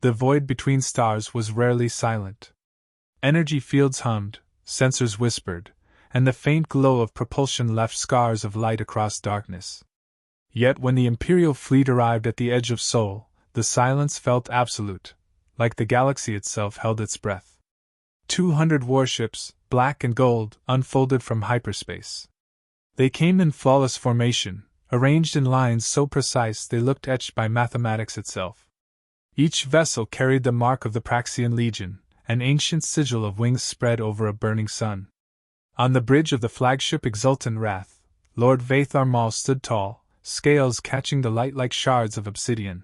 The void between stars was rarely silent. Energy fields hummed, sensors whispered, and the faint glow of propulsion left scars of light across darkness. Yet when the Imperial fleet arrived at the edge of Sol, the silence felt absolute, like the galaxy itself held its breath. 200 warships, black and gold, unfolded from hyperspace. They came in flawless formation, arranged in lines so precise they looked etched by mathematics itself. Each vessel carried the mark of the Praxian Legion, an ancient sigil of wings spread over a burning sun. On the bridge of the flagship Exultant Wrath, Lord Vathar Mal stood tall, scales catching the light like shards of obsidian.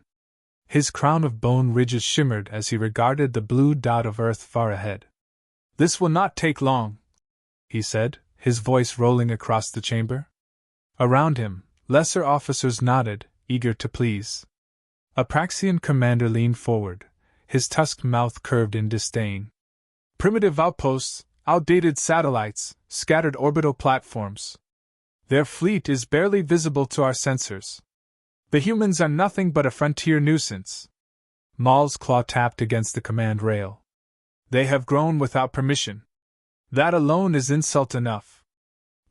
His crown of bone ridges shimmered as he regarded the blue dot of Earth far ahead. "This will not take long," he said, his voice rolling across the chamber. Around him, lesser officers nodded, eager to please. A Praxian commander leaned forward, his tusked mouth curved in disdain. "Primitive outposts, outdated satellites, scattered orbital platforms. Their fleet is barely visible to our sensors. The humans are nothing but a frontier nuisance." Mal's claw tapped against the command rail. "They have grown without permission. That alone is insult enough.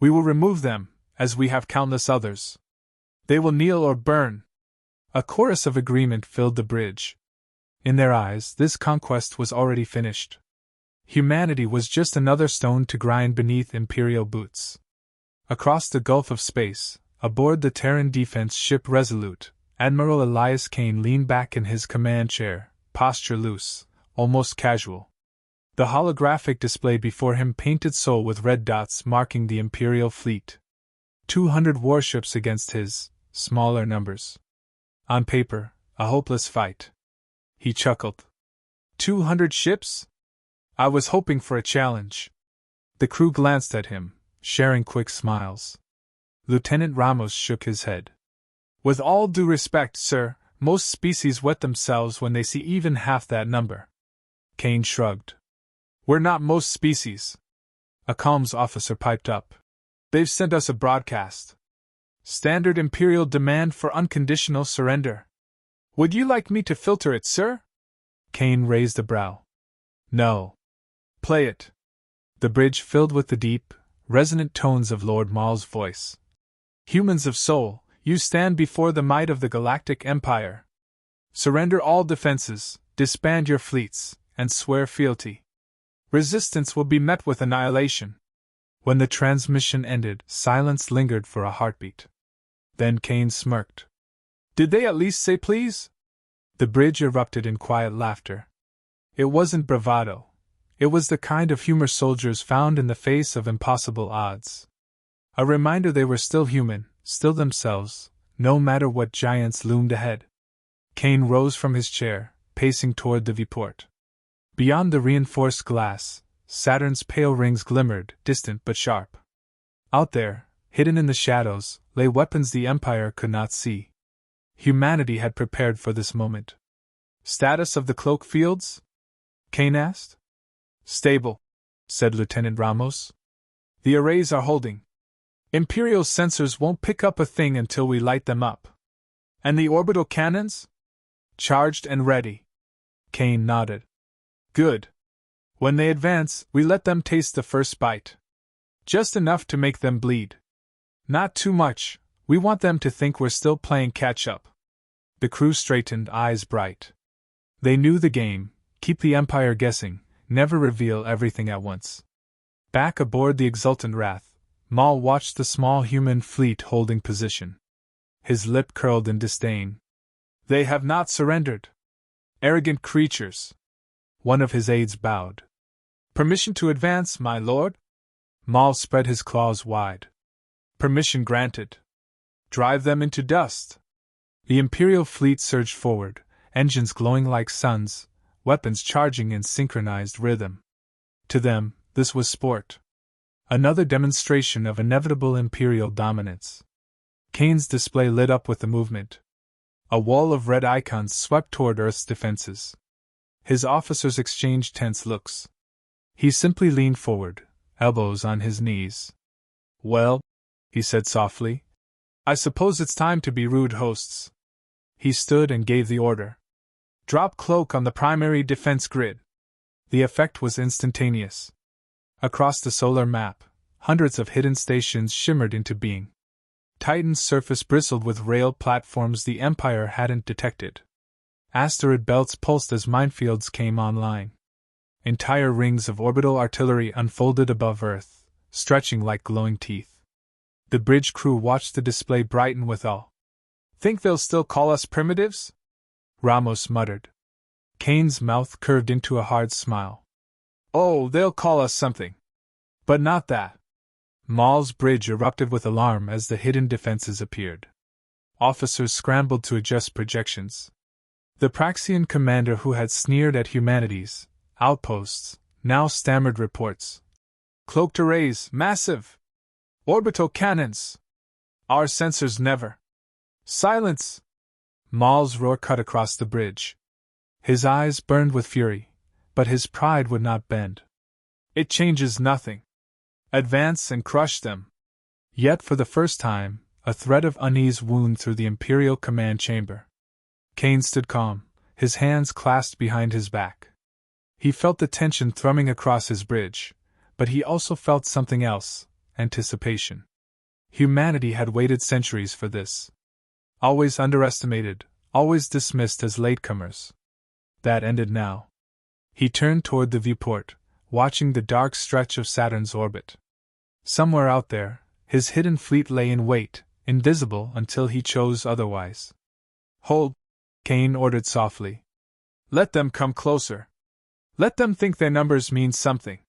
We will remove them, as we have countless others. They will kneel or burn." A chorus of agreement filled the bridge. In their eyes, this conquest was already finished. Humanity was just another stone to grind beneath Imperial boots. Across the gulf of space, aboard the Terran defense ship Resolute, Admiral Elias Kane leaned back in his command chair, posture loose, almost casual. The holographic display before him painted Sol with red dots marking the Imperial fleet. 200 warships against his smaller numbers. On paper, a hopeless fight. He chuckled. 200 ships? I was hoping for a challenge. The crew glanced at him, sharing quick smiles. Lieutenant Ramos shook his head. "With all due respect, sir, most species wet themselves when they see even half that number." Kane shrugged. "We're not most species." A comms officer piped up. "They've sent us a broadcast. Standard Imperial demand for unconditional surrender. Would you like me to filter it, sir?" Kane raised a brow. "No. Play it." The bridge filled with the deep, resonant tones of Lord Mal's voice. "Humans of Sol, you stand before the might of the Galactic Empire. Surrender all defenses, disband your fleets, and swear fealty. Resistance will be met with annihilation." When the transmission ended, silence lingered for a heartbeat. Then Kane smirked. "Did they at least say please?" The bridge erupted in quiet laughter. It wasn't bravado. It was the kind of humor soldiers found in the face of impossible odds. A reminder they were still human, still themselves, no matter what giants loomed ahead. Kane rose from his chair, pacing toward the viewport. Beyond the reinforced glass, Saturn's pale rings glimmered, distant but sharp. Out there, hidden in the shadows, lay weapons the Empire could not see. Humanity had prepared for this moment. "Status of the cloak fields?" Kane asked. "Stable," said Lieutenant Ramos. "The arrays are holding. Imperial sensors won't pick up a thing until we light them up." "And the orbital cannons?" "Charged and ready." Kane nodded. "Good. When they advance, we let them taste the first bite. Just enough to make them bleed. Not too much, we want them to think we're still playing catch-up." The crew straightened, eyes bright. They knew the game: keep the Empire guessing, never reveal everything at once. Back aboard the Exultant Wrath, Mal watched the small human fleet holding position. His lip curled in disdain. "They have not surrendered. Arrogant creatures." One of his aides bowed. "Permission to advance, my lord?" Mal spread his claws wide. "Permission granted. Drive them into dust." The Imperial fleet surged forward, engines glowing like suns, weapons charging in synchronized rhythm. To them, this was sport. Another demonstration of inevitable Imperial dominance. Kane's display lit up with the movement. A wall of red icons swept toward Earth's defenses. His officers exchanged tense looks. He simply leaned forward, elbows on his knees. "Well," he said softly, "I suppose it's time to be rude hosts." He stood and gave the order. Drop cloak on the primary defense grid. The effect was instantaneous. Across the solar map, hundreds of hidden stations shimmered into being. Titan's surface bristled with rail platforms the Empire hadn't detected. Asteroid belts pulsed as minefields came online. Entire rings of orbital artillery unfolded above Earth, stretching like glowing teeth. The bridge crew watched the display brighten with awe. "Think they'll still call us primitives?" Ramos muttered. Kane's mouth curved into a hard smile. "Oh, they'll call us something. But not that." Maul's bridge erupted with alarm as the hidden defenses appeared. Officers scrambled to adjust projections. The Praxian commander who had sneered at humanity's outposts now stammered reports. "Cloaked arrays, massive! Orbital cannons! Our sensors never!" "Silence!" Maul's roar cut across the bridge. His eyes burned with fury, but his pride would not bend. "It changes nothing. Advance and crush them." Yet for the first time, a thread of unease wound through the Imperial command chamber. Kane stood calm, his hands clasped behind his back. He felt the tension thrumming across his bridge, but he also felt something else: anticipation. Humanity had waited centuries for this. Always underestimated, always dismissed as latecomers. That ended now. He turned toward the viewport, watching the dark stretch of Saturn's orbit. Somewhere out there, his hidden fleet lay in wait, invisible until he chose otherwise. "Hold," Kane ordered softly. "Let them come closer. Let them think their numbers mean something."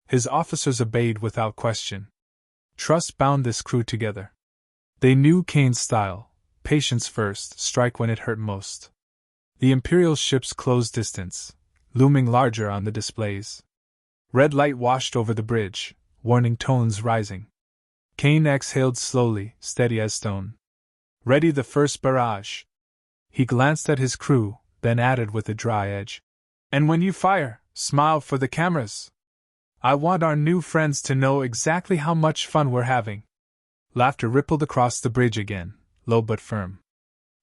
His officers obeyed without question. Trust bound this crew together. They knew Kane's style: patience first, strike when it hurt most. The Imperial ship's closed distance, looming larger on the displays. Red light washed over the bridge, warning tones rising. Kane exhaled slowly, steady as stone. "Ready the first barrage." He glanced at his crew, then added with a dry edge, "And when you fire, smile for the cameras. I want our new friends to know exactly how much fun we're having." Laughter rippled across the bridge again, low but firm.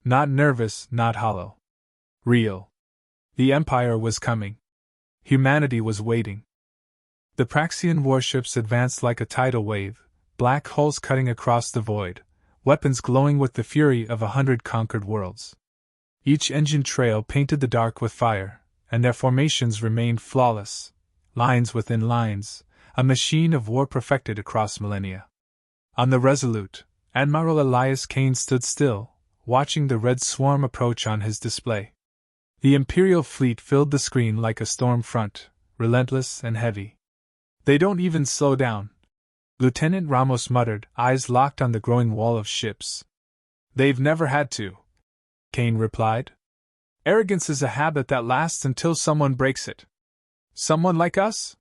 Not nervous, not hollow. Real. The Empire was coming. Humanity was waiting. The Praxian warships advanced like a tidal wave, black hulls cutting across the void, weapons glowing with the fury of 100 conquered worlds. Each engine trail painted the dark with fire, and their formations remained flawless, lines within lines, a machine of war perfected across millennia. On the Resolute, Admiral Elias Kane stood still, watching the red swarm approach on his display. The Imperial fleet filled the screen like a storm front, relentless and heavy. "They don't even slow down," Lieutenant Ramos muttered, eyes locked on the growing wall of ships. "They've never had to," Kane replied. "Arrogance is a habit that lasts until someone breaks it." "Someone like us?"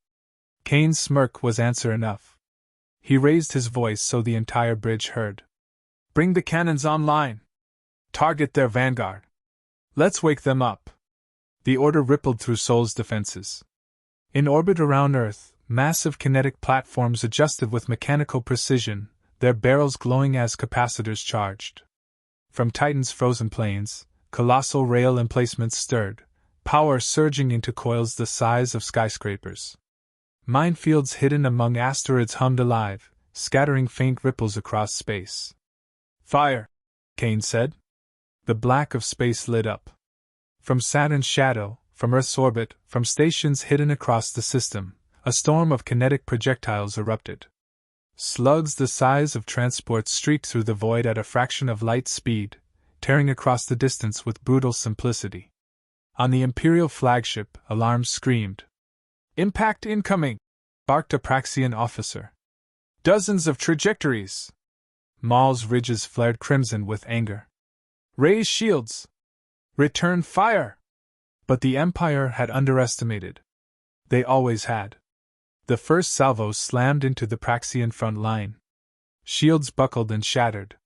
Kane's smirk was answer enough. He raised his voice so the entire bridge heard. "Bring the cannons online. Target their vanguard. Let's wake them up." The order rippled through Sol's defenses. In orbit around Earth, massive kinetic platforms adjusted with mechanical precision, their barrels glowing as capacitors charged. From Titan's frozen plains, colossal rail emplacements stirred, power surging into coils the size of skyscrapers. Minefields hidden among asteroids hummed alive, scattering faint ripples across space. "Fire!" Kane said. The black of space lit up. From Saturn's shadow, from Earth's orbit, from stations hidden across the system, a storm of kinetic projectiles erupted. Slugs the size of transports streaked through the void at a fraction of light speed, tearing across the distance with brutal simplicity. On the Imperial flagship, alarms screamed. "Impact incoming!" barked a Praxian officer. "Dozens of trajectories!" Maul's ridges flared crimson with anger. "Raise shields! Return fire!" But the Empire had underestimated. They always had. The first salvo slammed into the Praxian front line. Shields buckled and shattered.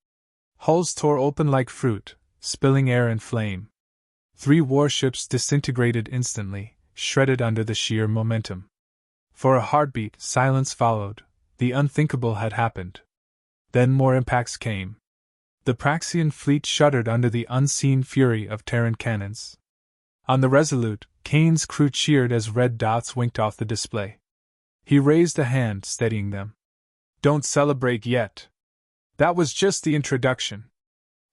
Hulls tore open like fruit, spilling air and flame. 3 warships disintegrated instantly, shredded under the sheer momentum. For a heartbeat, silence followed. The unthinkable had happened. Then more impacts came. The Praxian fleet shuddered under the unseen fury of Terran cannons. On the Resolute, Kane's crew cheered as red dots winked off the display. He raised a hand, steadying them. Don't celebrate yet. That was just the introduction.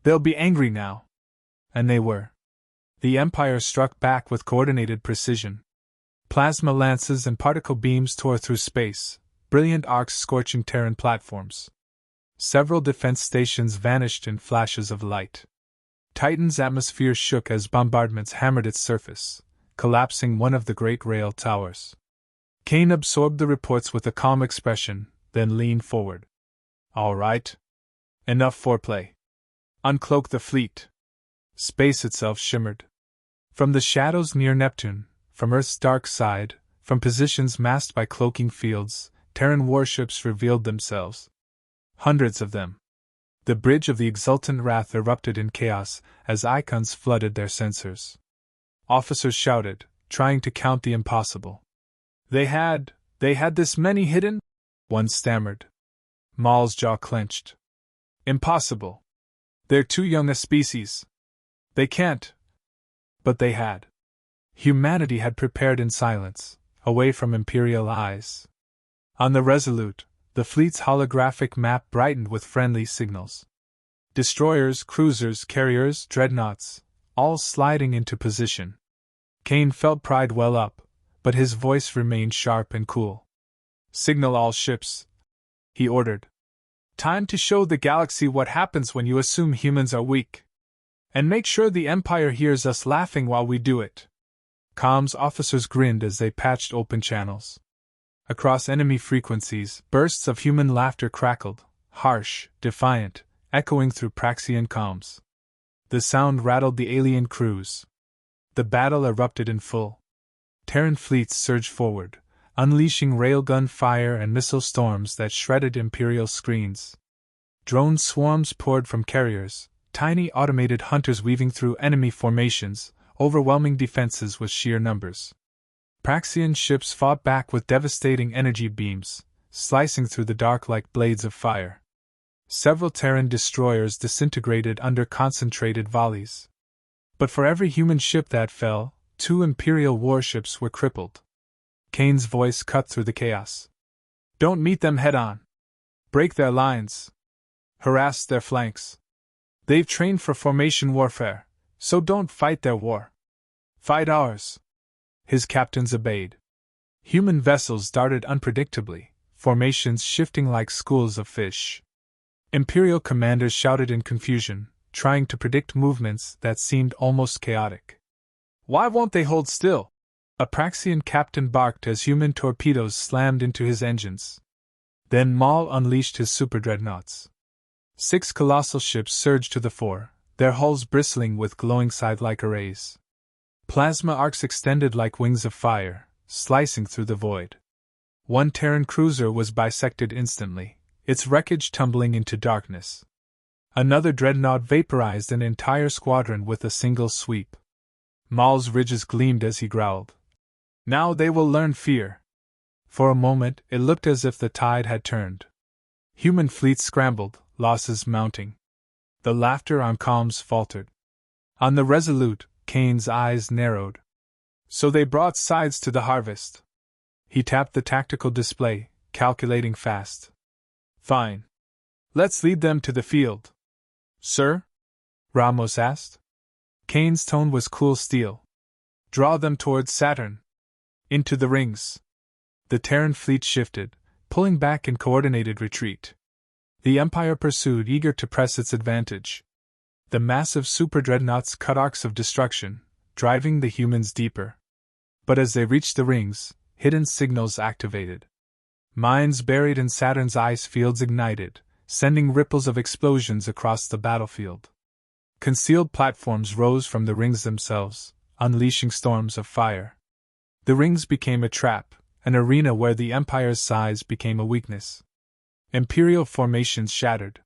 They'll be angry now. And they were. The Empire struck back with coordinated precision. Plasma lances and particle beams tore through space, brilliant arcs scorching Terran platforms. Several defense stations vanished in flashes of light. Titan's atmosphere shook as bombardments hammered its surface, collapsing one of the great rail towers. Kane absorbed the reports with a calm expression, then leaned forward. All right. Enough foreplay. Uncloak the fleet. Space itself shimmered. From the shadows near Neptune, from Earth's dark side, from positions masked by cloaking fields, Terran warships revealed themselves. Hundreds of them. The bridge of the exultant wrath erupted in chaos as icons flooded their sensors. Officers shouted, trying to count the impossible. They had this many hidden? One stammered. Maul's jaw clenched. Impossible. They're too young a species. They can't. But they had. Humanity had prepared in silence, away from Imperial eyes. On the Resolute, the fleet's holographic map brightened with friendly signals. Destroyers, cruisers, carriers, dreadnoughts, all sliding into position. Kane felt pride well up, but his voice remained sharp and cool. Signal all ships, he ordered. Time to show the galaxy what happens when you assume humans are weak. And make sure the Empire hears us laughing while we do it. Comms officers grinned as they patched open channels. Across enemy frequencies, bursts of human laughter crackled, harsh, defiant, echoing through Praxian comms. The sound rattled the alien crews. The battle erupted in full. Terran fleets surged forward, unleashing railgun fire and missile storms that shredded Imperial screens. Drone swarms poured from carriers, tiny automated hunters weaving through enemy formations, overwhelming defenses with sheer numbers. Praxian ships fought back with devastating energy beams, slicing through the dark like blades of fire. Several Terran destroyers disintegrated under concentrated volleys. But for every human ship that fell, 2 Imperial warships were crippled. Kane's voice cut through the chaos. Don't meet them head-on. Break their lines. Harass their flanks. They've trained for formation warfare, so don't fight their war. Fight ours. His captains obeyed. Human vessels darted unpredictably, formations shifting like schools of fish. Imperial commanders shouted in confusion, trying to predict movements that seemed almost chaotic. Why won't they hold still? A Praxian captain barked as human torpedoes slammed into his engines. Then Maul unleashed his superdreadnoughts. 6 colossal ships surged to the fore, their hulls bristling with glowing scythe-like arrays. Plasma arcs extended like wings of fire, slicing through the void. One Terran cruiser was bisected instantly, its wreckage tumbling into darkness. Another dreadnought vaporized an entire squadron with a single sweep. Maul's ridges gleamed as he growled. Now they will learn fear. For a moment, it looked as if the tide had turned. Human fleets scrambled, losses mounting. The laughter on comms faltered. On the Resolute, Kane's eyes narrowed. So they brought sides to the harvest. He tapped the tactical display, calculating fast. Fine. Let's lead them to the field. Sir? Ramos asked. Kane's tone was cool steel. Draw them towards Saturn. Into the rings. The Terran fleet shifted, pulling back in coordinated retreat. The Empire pursued, eager to press its advantage. The massive superdreadnoughts cut arcs of destruction, driving the humans deeper. But as they reached the rings, hidden signals activated. Mines buried in Saturn's ice fields ignited, sending ripples of explosions across the battlefield. Concealed platforms rose from the rings themselves, unleashing storms of fire. The rings became a trap, an arena where the Empire's size became a weakness. Imperial formations shattered.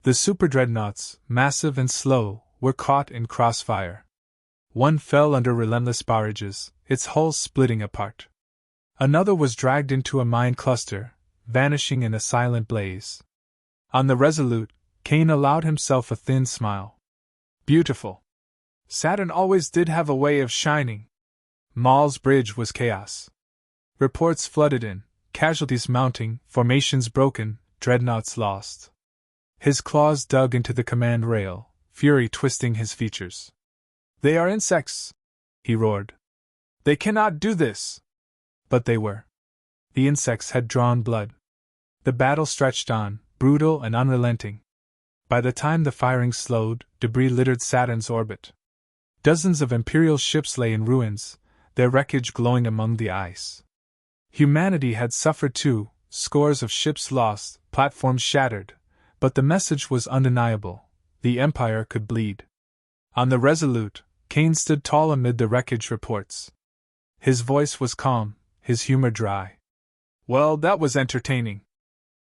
The superdreadnoughts, massive and slow, were caught in crossfire. One fell under relentless barrages, its hull splitting apart. Another was dragged into a mine cluster, vanishing in a silent blaze. On the Resolute, Kane allowed himself a thin smile. Beautiful. Saturn always did have a way of shining. Maul's bridge was chaos. Reports flooded in, casualties mounting, formations broken, dreadnoughts lost. His claws dug into the command rail, fury twisting his features. "They are insects," he roared. "They cannot do this." But they were. The insects had drawn blood. The battle stretched on, brutal and unrelenting. By the time the firing slowed, debris littered Saturn's orbit. Dozens of Imperial ships lay in ruins, their wreckage glowing among the ice. Humanity had suffered too, scores of ships lost, platforms shattered, but the message was undeniable: the Empire could bleed. On the Resolute, Kane stood tall amid the wreckage reports. His voice was calm, his humor dry. "Well, that was entertaining.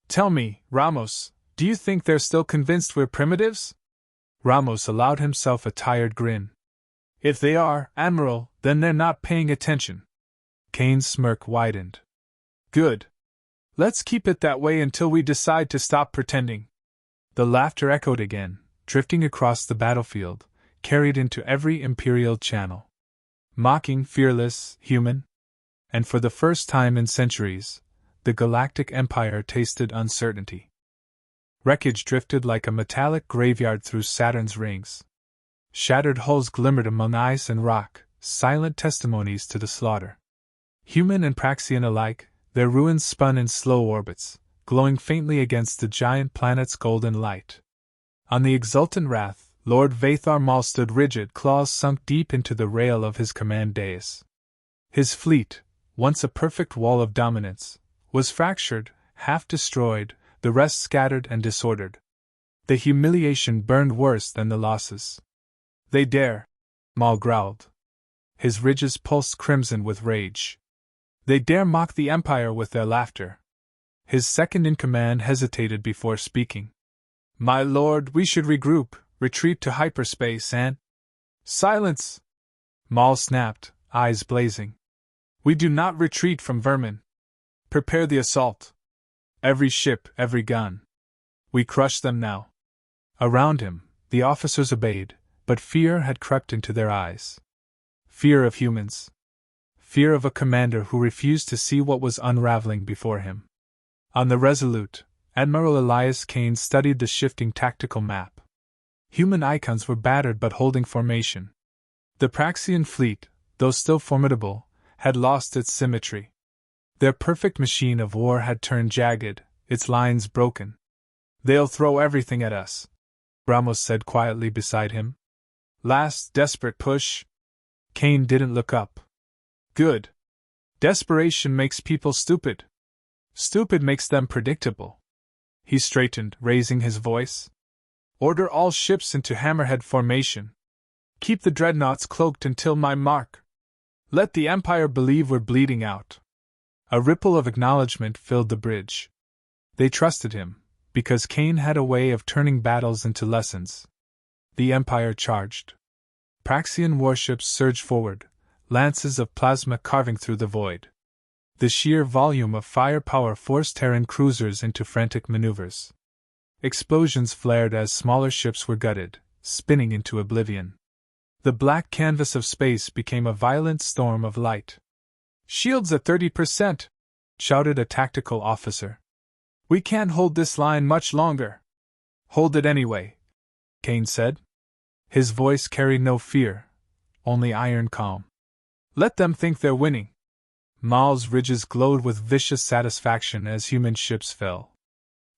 Tell me, Ramos, do you think they're still convinced we're primitives?" Ramos allowed himself a tired grin. "If they are, Admiral, then they're not paying attention." Kane's smirk widened. "Good. Let's keep it that way until we decide to stop pretending." The laughter echoed again, drifting across the battlefield, carried into every Imperial channel. Mocking, fearless, human. And for the first time in centuries, the Galactic Empire tasted uncertainty. Wreckage drifted like a metallic graveyard through Saturn's rings. Shattered hulls glimmered among ice and rock, silent testimonies to the slaughter. Human and Praxian alike, their ruins spun in slow orbits, glowing faintly against the giant planet's golden light. On the exultant Wrath, Lord Vathar Maul stood rigid, claws sunk deep into the rail of his command dais. His fleet, once a perfect wall of dominance, was fractured, half destroyed, the rest scattered and disordered. The humiliation burned worse than the losses. "They dare," Maul growled. His ridges pulsed crimson with rage. "They dare mock the Empire with their laughter." His second-in-command hesitated before speaking. "My lord, we should regroup, retreat to hyperspace and—" "Silence!" Maul snapped, eyes blazing. "We do not retreat from vermin. Prepare the assault. Every ship, every gun. We crush them now." Around him, the officers obeyed, but fear had crept into their eyes. Fear of humans. Fear of a commander who refused to see what was unraveling before him. On the Resolute, Admiral Elias Kane studied the shifting tactical map. Human icons were battered but holding formation. The Praxian fleet, though still formidable, had lost its symmetry. Their perfect machine of war had turned jagged, its lines broken. "They'll throw everything at us," Ramos said quietly beside him. "Last desperate push." Kane didn't look up. "Good. Desperation makes people stupid. Stupid makes them predictable." He straightened, raising his voice. "Order all ships into hammerhead formation. Keep the dreadnoughts cloaked until my mark. Let the Empire believe we're bleeding out." A ripple of acknowledgement filled the bridge. They trusted him, because Kane had a way of turning battles into lessons. The Empire charged. Praxian warships surged forward, lances of plasma carving through the void. The sheer volume of firepower forced Terran cruisers into frantic maneuvers. Explosions flared as smaller ships were gutted, spinning into oblivion. The black canvas of space became a violent storm of light. "Shields at 30%, shouted a tactical officer. "We can't hold this line much longer." "Hold it anyway," Kane said. His voice carried no fear, only iron calm. "Let them think they're winning." Maul's ridges glowed with vicious satisfaction as human ships fell.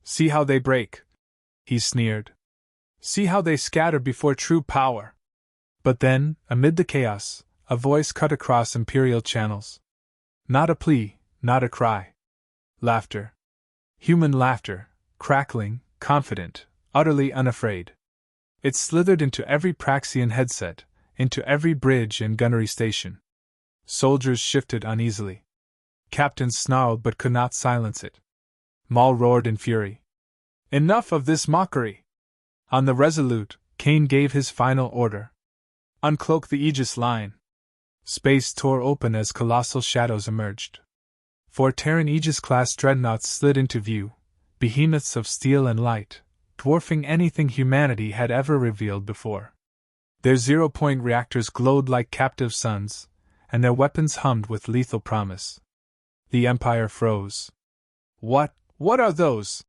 "See how they break," he sneered. "See how they scatter before true power." But then, amid the chaos, a voice cut across Imperial channels. Not a plea, not a cry. Laughter. Human laughter, crackling, confident, utterly unafraid. It slithered into every Praxian headset, into every bridge and gunnery station. Soldiers shifted uneasily. Captains snarled but could not silence it. Maul roared in fury. "Enough of this mockery!" On the Resolute, Kane gave his final order. "Uncloak the Aegis line." Space tore open as colossal shadows emerged. 4 Terran Aegis-class dreadnoughts slid into view, behemoths of steel and light, dwarfing anything humanity had ever revealed before. Their zero-point reactors glowed like captive suns, and their weapons hummed with lethal promise. The Empire froze. What are those?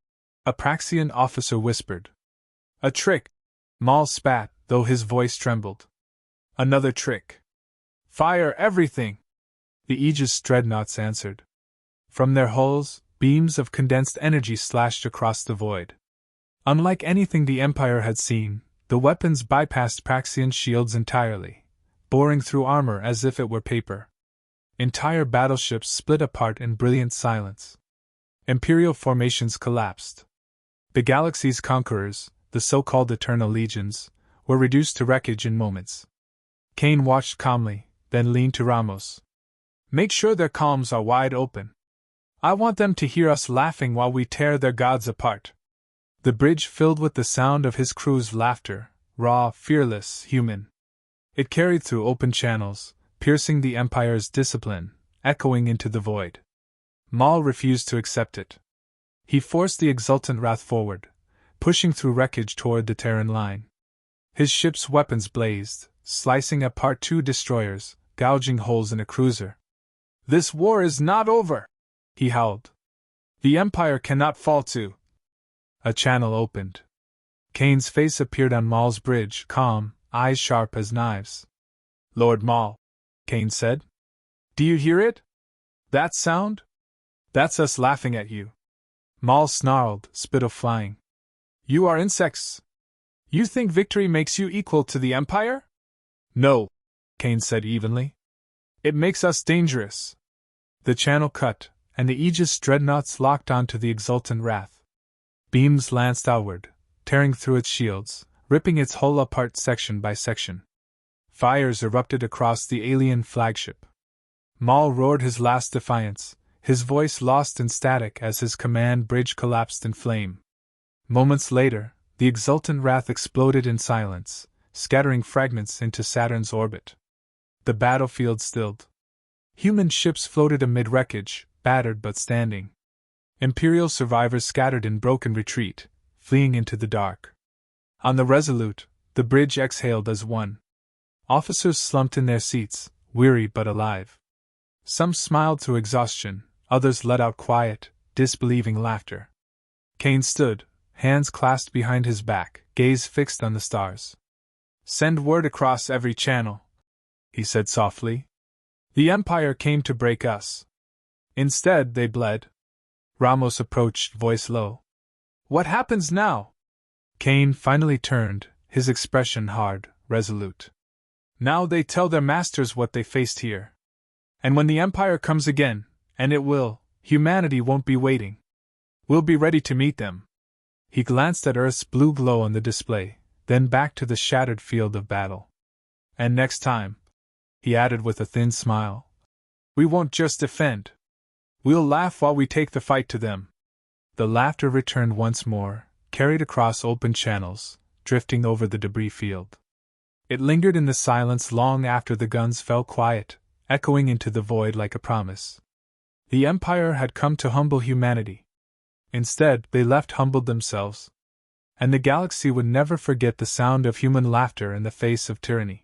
A Praxian officer whispered. A trick, Maul spat, though his voice trembled. Another trick. Fire everything! The Aegis dreadnoughts answered. From their hulls, beams of condensed energy slashed across the void. Unlike anything the Empire had seen, the weapons bypassed Praxian shields entirely, boring through armor as if it were paper. Entire battleships split apart in brilliant silence. Imperial formations collapsed. The galaxy's conquerors, the so-called Eternal Legions, were reduced to wreckage in moments. Kane watched calmly, then leaned to Ramos. Make sure their comms are wide open. I want them to hear us laughing while we tear their gods apart. The bridge filled with the sound of his crew's laughter, raw, fearless, human. It carried through open channels, piercing the Empire's discipline, echoing into the void. Maul refused to accept it. He forced the exultant wrath forward, pushing through wreckage toward the Terran line. His ship's weapons blazed, slicing apart 2 destroyers, gouging holes in a cruiser. This war is not over, he howled. The Empire cannot fall to. A channel opened. Kane's face appeared on Maul's bridge, calm, eyes sharp as knives. Lord Maul, Kane said. Do you hear it? That sound? That's us laughing at you. Maul snarled, spittle flying. You are insects. You think victory makes you equal to the Empire? No, Kane said evenly. It makes us dangerous. The channel cut, and the Aegis dreadnoughts locked onto the exultant wrath. Beams lanced outward, tearing through its shields, ripping its hull apart section by section. Fires erupted across the alien flagship. Maul roared his last defiance, his voice lost in static as his command bridge collapsed in flame. Moments later, the exultant wrath exploded in silence, scattering fragments into Saturn's orbit. The battlefield stilled. Human ships floated amid wreckage, battered but standing. Imperial survivors scattered in broken retreat, fleeing into the dark. On the Resolute, the bridge exhaled as one. Officers slumped in their seats, weary but alive. Some smiled through exhaustion, others let out quiet, disbelieving laughter. Kane stood, hands clasped behind his back, gaze fixed on the stars. Send word across every channel, he said softly. The Empire came to break us. Instead, they bled. Ramos approached, voice low. What happens now? Kane finally turned, his expression hard, resolute. Now they tell their masters what they faced here. And when the Empire comes again, and it will, humanity won't be waiting. We'll be ready to meet them. He glanced at Earth's blue glow on the display, then back to the shattered field of battle. And next time, he added with a thin smile, we won't just defend. We'll laugh while we take the fight to them. The laughter returned once more, carried across open channels, drifting over the debris field. It lingered in the silence long after the guns fell quiet, echoing into the void like a promise. The Empire had come to humble humanity. Instead, they left humbled themselves. And the galaxy would never forget the sound of human laughter in the face of tyranny.